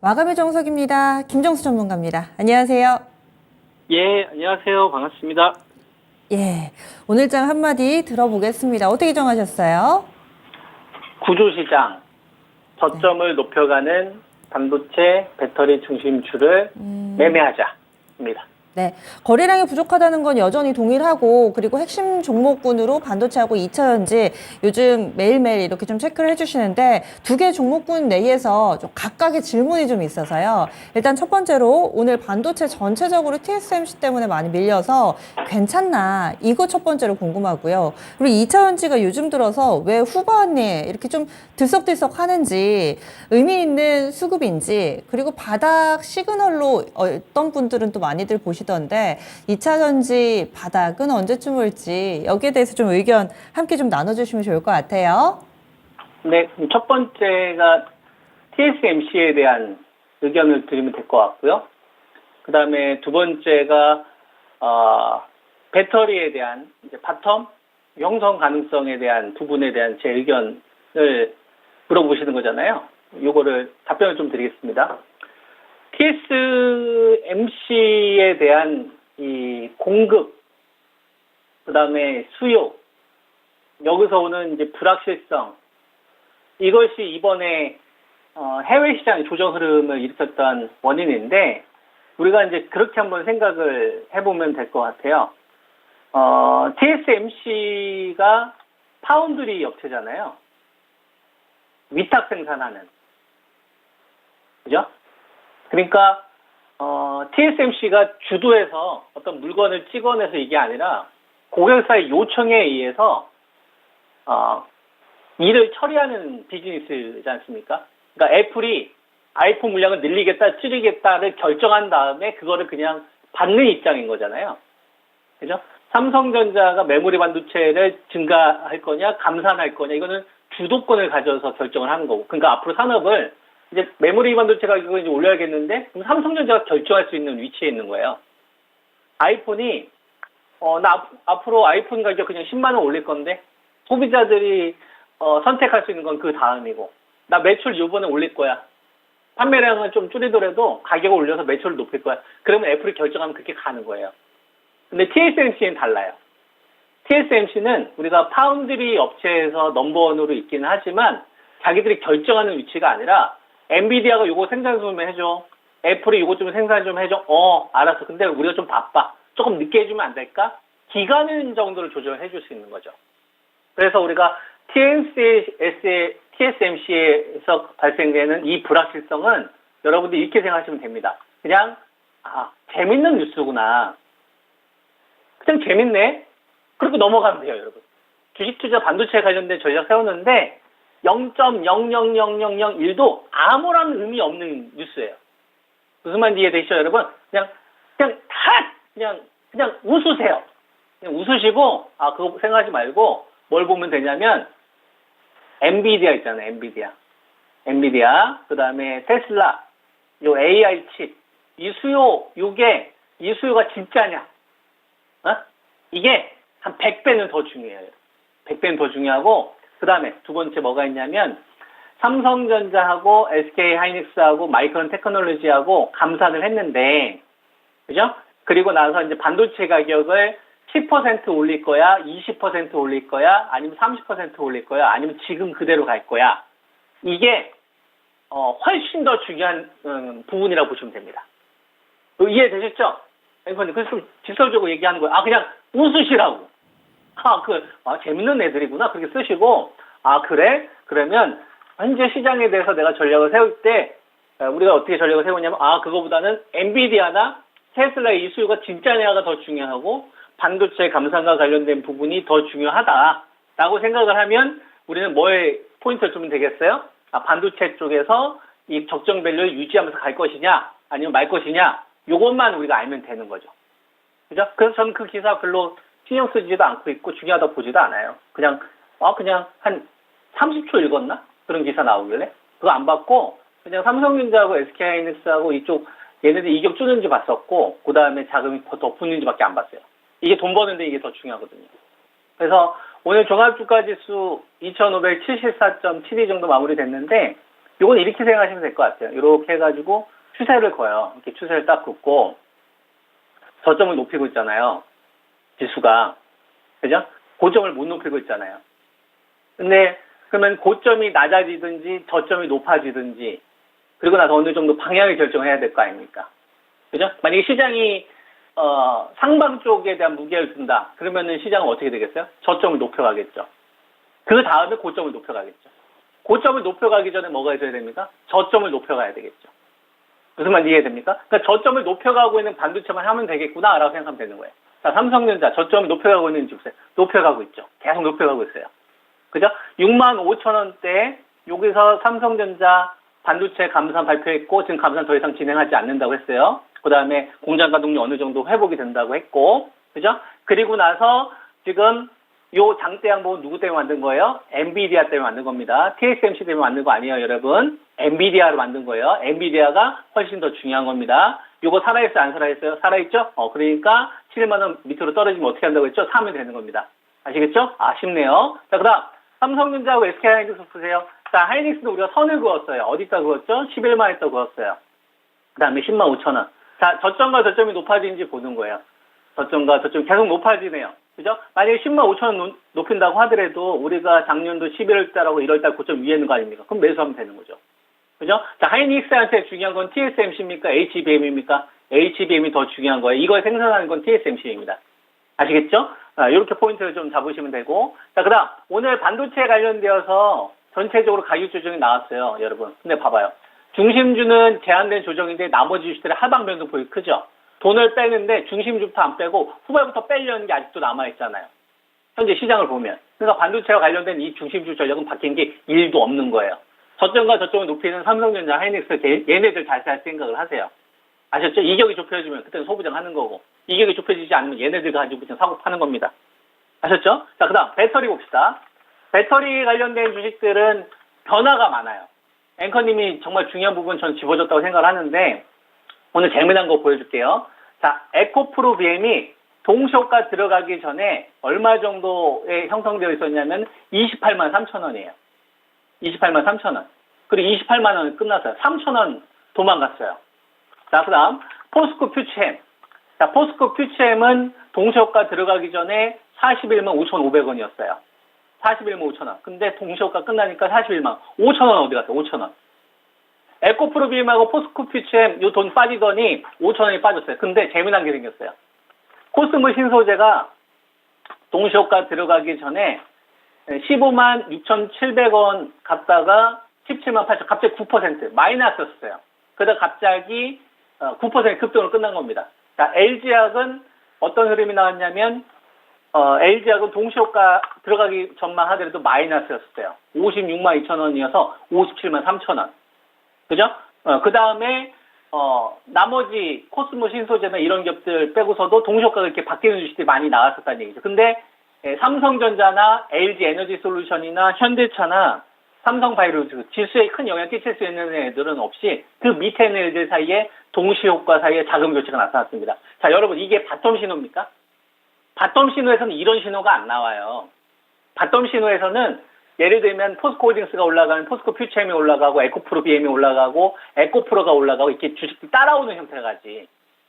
마감의 정석입니다. 김정수 전문가입니다. 안녕하세요. 예, 안녕하세요. 반갑습니다. 예, 오늘 장 한마디 들어보겠습니다. 어떻게 정하셨어요? 구조시장, 저점을 높여가는 반도체 배터리 중심주를 매매하자입니다. 네, 거래량이 부족하다는 건 여전히 동일하고, 그리고 핵심 종목군으로 반도체하고 2차전지 요즘 매일매일 이렇게 좀 체크를 해주시는데, 두 개 종목군 내에서 좀 각각의 질문이 좀 있어서요. 일단 첫 번째로 오늘 반도체 전체적으로 TSMC 때문에 많이 밀려서 괜찮나? 이거 첫 번째로 궁금하고요. 그리고 2차전지가 요즘 들어서 왜 후반에 이렇게 좀 들썩들썩 하는지, 의미 있는 수급인지, 그리고 바닥 시그널로 어떤 분들은 또 많이들 보시던데 2차 전지 바닥은 언제쯤 올지 여기에 대해서 좀 의견 함께 좀 나눠주시면 좋을 것 같아요. 네, 첫 번째가 TSMC에 대한 의견을 드리면 될 것 같고요. 그 다음에 두 번째가 배터리에 대한 이제 바텀 형성 가능성에 대한 부분에 대한 제 의견을 물어보시는 거잖아요. 요거를 답변을 좀 드리겠습니다. TSMC에 대한 이 공급, 그 다음에 수요, 여기서 오는 이제 불확실성, 이것이 이번에 해외 시장 조정 흐름을 일으켰던 원인인데, 우리가 이제 그렇게 한번 생각을 해보면 될 것 같아요. TSMC가 파운드리 업체잖아요. 위탁 생산하는. 그죠? 그러니까 TSMC가 주도해서 어떤 물건을 찍어내서 이게 아니라 고객사의 요청에 의해서 일을 처리하는 비즈니스지 않습니까? 그러니까 애플이 아이폰 물량을 늘리겠다, 줄이겠다를 결정한 다음에 그거를 그냥 받는 입장인 거잖아요. 그죠? 삼성전자가 메모리 반도체를 증가할 거냐, 감산할 거냐, 이거는 주도권을 가져서 결정을 하는 거고. 그러니까 앞으로 산업을 이제 메모리 반도체 가격을 이제 올려야겠는데, 그럼 삼성전자가 결정할 수 있는 위치에 있는 거예요. 아이폰이, 나 앞으로 아이폰 가격 그냥 10만 원 올릴 건데, 소비자들이, 선택할 수 있는 건 그 다음이고, 나 매출 요번에 올릴 거야. 판매량은 좀 줄이더라도 가격을 올려서 매출을 높일 거야. 그러면 애플이 결정하면 그렇게 가는 거예요. 근데 TSMC는 달라요. TSMC는 우리가 파운드리 업체에서 넘버원으로 있기는 하지만, 자기들이 결정하는 위치가 아니라, 엔비디아가 요거 생산 좀 해줘. 애플이 요거 좀 생산 좀 해줘. 알았어. 근데 우리가 좀 바빠. 조금 늦게 해주면 안 될까? 기간 정도를 조절을 해줄 수 있는 거죠. 그래서 우리가 TSMC에서 발생되는 이 불확실성은 여러분들이 이렇게 생각하시면 됩니다. 그냥, 재밌는 뉴스구나. 그냥 재밌네? 그리고 넘어가면 돼요, 여러분. 주식 투자 반도체에 관련된 전략 세웠는데, 0.0000001도 아무런 의미 없는 뉴스예요. 무슨 말인지 이해되시죠, 여러분? 그냥 웃으세요. 그냥 웃으시고, 그거 생각하지 말고, 뭘 보면 되냐면, 엔비디아 있잖아요, 엔비디아. 그 다음에 테슬라, 요 AI 칩. 이 수요가 진짜냐? 이게 한 100배는 더 중요해요. 100배는 더 중요하고, 그 다음에 두 번째 뭐가 있냐면 삼성전자하고 SK하이닉스하고 마이크론 테크놀로지하고 감산을 했는데, 그죠? 그리고 나서 이제 반도체 가격을 10% 올릴 거야, 20% 올릴 거야, 아니면 30% 올릴 거야, 아니면 지금 그대로 갈 거야. 이게 훨씬 더 중요한 부분이라고 보시면 됩니다. 이해되셨죠? 그래서 좀 직설적으로 얘기하는 거예요. 그냥 웃으시라고. 재밌는 애들이구나. 그렇게 쓰시고, 그래? 그러면, 현재 시장에 대해서 내가 전략을 세울 때, 우리가 어떻게 전략을 세우냐면, 그거보다는 엔비디아나 테슬라의 이 수요가 진짜냐가 더 중요하고, 반도체 감산과 관련된 부분이 더 중요하다라고 생각을 하면, 우리는 뭐에 포인트를 주면 되겠어요? 반도체 쪽에서 이 적정 밸류를 유지하면서 갈 것이냐, 아니면 말 것이냐, 요것만 우리가 알면 되는 거죠. 그죠? 그래서 저는 그 기사 별로 신경 쓰지도 않고 있고 중요하다고 보지도 않아요. 그냥 한 30초 읽었나? 그런 기사 나오길래 그거 안 봤고 그냥 삼성전자하고 SK하이닉스하고 이쪽 얘네들 이격 주는지 봤었고, 그 다음에 자금이 더 붙는지밖에 안 봤어요. 이게 돈 버는데 이게 더 중요하거든요. 그래서 오늘 종합주가지수 2574.72 정도 마무리됐는데, 요건 이렇게 생각하시면 될 것 같아요. 이렇게 해가지고 추세를 그어요. 이렇게 추세를 딱 긋고 저점을 높이고 있잖아요. 지수가. 그죠? 고점을 못 높이고 있잖아요. 근데 그러면 고점이 낮아지든지 저점이 높아지든지 그리고 나서 어느 정도 방향을 결정해야 될 거 아닙니까? 그죠? 만약에 시장이 상방 쪽에 대한 무게를 둔다. 그러면은 시장은 어떻게 되겠어요? 저점을 높여가겠죠. 그 다음에 고점을 높여가겠죠. 고점을 높여가기 전에 뭐가 있어야 됩니까? 저점을 높여가야 되겠죠. 무슨 말인지 이해됩니까? 그러니까 저점을 높여가고 있는 반도체만 하면 되겠구나라고 생각하면 되는 거예요. 자, 삼성전자 저점을 높여가고 있는지 보세요. 높여가고 있죠. 계속 높여가고 있어요. 그죠? 65,000원대 여기서 삼성전자 반도체 감산 발표했고 지금 감산 더 이상 진행하지 않는다고 했어요. 그 다음에 공장 가동률 어느 정도 회복이 된다고 했고, 그죠? 그리고 나서 지금 요 장대 양봉은 누구 때문에 만든 거예요? 엔비디아 때문에 만든 겁니다. TSMC 때문에 만든 거 아니에요, 여러분. 엔비디아로 만든 거예요. 엔비디아가 훨씬 더 중요한 겁니다. 요거 살아있어요, 안 살아있어요? 살아있죠? 그러니까 7만 원 밑으로 떨어지면 어떻게 한다고 했죠? 사면 되는 겁니다. 아시겠죠? 쉽네요. 자, 그 다음 삼성전자하고 SK하이닉스 보세요. 자, 하이닉스도 우리가 선을 그었어요. 어디다 그었죠? 11만원에다 그었어요. 그 다음에 105,000원. 자, 저점과 저점이 높아지는지 보는 거예요. 저점과 저점이 계속 높아지네요. 그죠? 만약에 105,000원 높인다고 하더라도 우리가 작년도 11월달하고 1월달 고점 위에 있는 거 아닙니까? 그럼 매수하면 되는 거죠. 그죠? 자, 하이닉스한테 중요한 건 TSMC입니까? HBM입니까? HBM이 더 중요한 거예요. 이걸 생산하는 건 TSMC입니다. 아시겠죠? 이렇게 포인트를 좀 잡으시면 되고. 자, 그 다음, 오늘 반도체에 관련되어서 전체적으로 가격 조정이 나왔어요, 여러분. 근데 봐봐요. 중심주는 제한된 조정인데 나머지 주식들의 하방 변동폭이 크죠? 돈을 빼는데 중심주부터 안 빼고 후발부터 빼려는 게 아직도 남아있잖아요. 현재 시장을 보면. 그러니까 반도체와 관련된 이 중심주 전략은 바뀐 게 1도 없는 거예요. 저점과 저점을 높이는 삼성전자, 하이닉스, 얘네들 잘 살 생각을 하세요. 아셨죠? 이격이 좁혀지면 그때는 소부장 하는 거고, 이격이 좁혀지지 않으면 얘네들 가지고 그냥 사고 파는 겁니다. 아셨죠? 자, 그 다음 배터리 봅시다. 배터리 관련된 주식들은 변화가 많아요. 앵커님이 정말 중요한 부분 전 집어줬다고 생각을 하는데 오늘 재미난 거 보여줄게요. 자, 에코프로 BM이 동시효과 들어가기 전에 얼마 정도에 형성되어 있었냐면 28만 3천 원이에요. 28만 3천 원. 그리고 28만 원 끝났어요. 3천 원 도망갔어요. 자, 그 다음 포스코 퓨처엠. 자, 포스코 퓨처엠은 동시효과 들어가기 전에 41만 5,500원이었어요. 41만 5천 원. 근데 동시효과 끝나니까 41만 5천 원 어디 갔어요? 5천 원. 에코프로 BM하고 포스코 퓨처엠 요 돈 빠지더니 5천 원이 빠졌어요. 근데 재미난 게 생겼어요. 코스모 신소재가 동시효과 들어가기 전에 15만 6,700원 갔다가 17만 8천, 갑자기 9% 마이너스였어요. 그러다 갑자기 9% 급등으로 끝난 겁니다. 자, LG약은 어떤 흐름이 나왔냐면 LG약은 동시효과 들어가기 전만 하더라도 마이너스였어요. 56만 2천 원이어서 57만 3천 원. 그죠? 그 다음에 나머지 코스모 신소재나 이런 기업들 빼고서도 동시효과가 이렇게 바뀌는 주식들이 많이 나왔었다는 얘기죠. 근데 삼성전자나 LG 에너지 솔루션이나 현대차나 삼성바이오로직 지수에 큰 영향 끼칠 수 있는 애들은 없이 그 밑에 있는 애들 사이에 동시효과 사이에 자금 교체가 나타났습니다. 자, 여러분 이게 바텀 신호입니까? 바텀 신호에서는 이런 신호가 안 나와요. 바텀 신호에서는 예를 들면 포스코 홀딩스가 올라가면 포스코 퓨처엠이 올라가고 에코프로 BM이 올라가고 에코프로가 올라가고 이렇게 주식들이 따라오는 형태가 가지.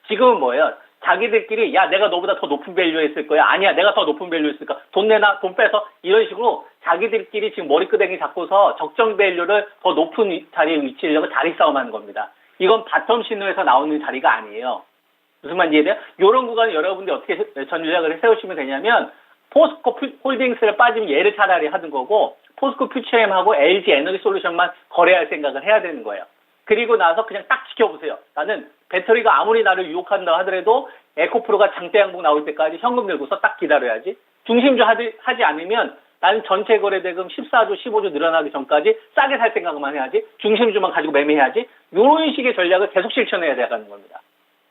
지금은 뭐예요? 자기들끼리 야 내가 너보다 더 높은 밸류에 있을 거야. 아니야 내가 더 높은 밸류에 있을 거야. 돈 내놔 돈 빼서 이런 식으로 자기들끼리 지금 머리끄댕이 잡고서 적정 밸류를 더 높은 자리에 위치하려고 자리 싸움하는 겁니다. 이건 바텀 신호에서 나오는 자리가 아니에요. 무슨 말인지 이해돼요? 이런 구간에 여러분들이 어떻게 전략을 세우시면 되냐면 포스코 홀딩스를 빠지면 얘를 차라리 하는 거고 포스코 퓨처엠하고 LG 에너지 솔루션만 거래할 생각을 해야 되는 거예요. 그리고 나서 그냥 딱 지켜보세요. 나는 배터리가 아무리 나를 유혹한다 하더라도 에코프로가 장대 양봉 나올 때까지 현금 들고서 딱 기다려야지. 중심주 하지 않으면 나는 전체 거래대금 14조, 15조 늘어나기 전까지 싸게 살 생각만 해야지. 중심주만 가지고 매매해야지. 이런 식의 전략을 계속 실천해야 되는 겁니다.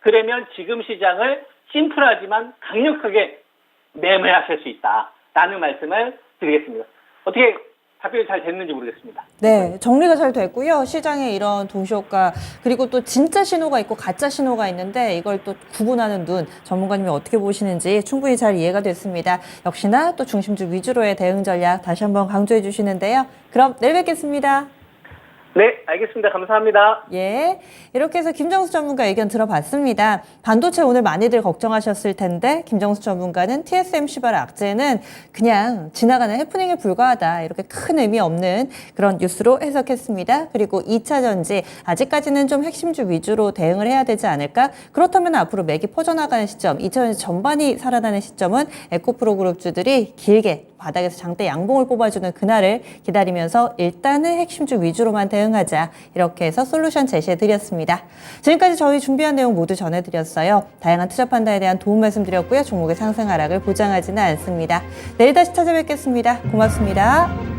그러면 지금 시장을 심플하지만 강력하게 매매하실 수 있다라는 말씀을 드리겠습니다. 어떻게 답변이 잘 됐는지 모르겠습니다. 네, 정리가 잘 됐고요. 시장에 이런 동시효과 그리고 또 진짜 신호가 있고 가짜 신호가 있는데 이걸 또 구분하는 눈 전문가님이 어떻게 보시는지 충분히 잘 이해가 됐습니다. 역시나 또 중심주 위주로의 대응 전략 다시 한번 강조해 주시는데요. 그럼 내일 뵙겠습니다. 네, 알겠습니다. 감사합니다. 예. 이렇게 해서 김정수 전문가 의견 들어봤습니다. 반도체 오늘 많이들 걱정하셨을 텐데 김정수 전문가는 TSMC 발 악재는 그냥 지나가는 해프닝에 불과하다. 이렇게 큰 의미 없는 그런 뉴스로 해석했습니다. 그리고 2차 전지 아직까지는 좀 핵심주 위주로 대응을 해야 되지 않을까? 그렇다면 앞으로 맥이 퍼져나가는 시점, 2차 전지 전반이 살아나는 시점은 에코프로 그룹주들이 길게 바닥에서 장대 양봉을 뽑아주는 그날을 기다리면서 일단은 핵심주 위주로만 대응하자. 이렇게 해서 솔루션 제시해드렸습니다. 지금까지 저희 준비한 내용 모두 전해드렸어요. 다양한 투자 판단에 대한 도움 말씀드렸고요. 종목의 상승 하락을 보장하지는 않습니다. 내일 다시 찾아뵙겠습니다. 고맙습니다.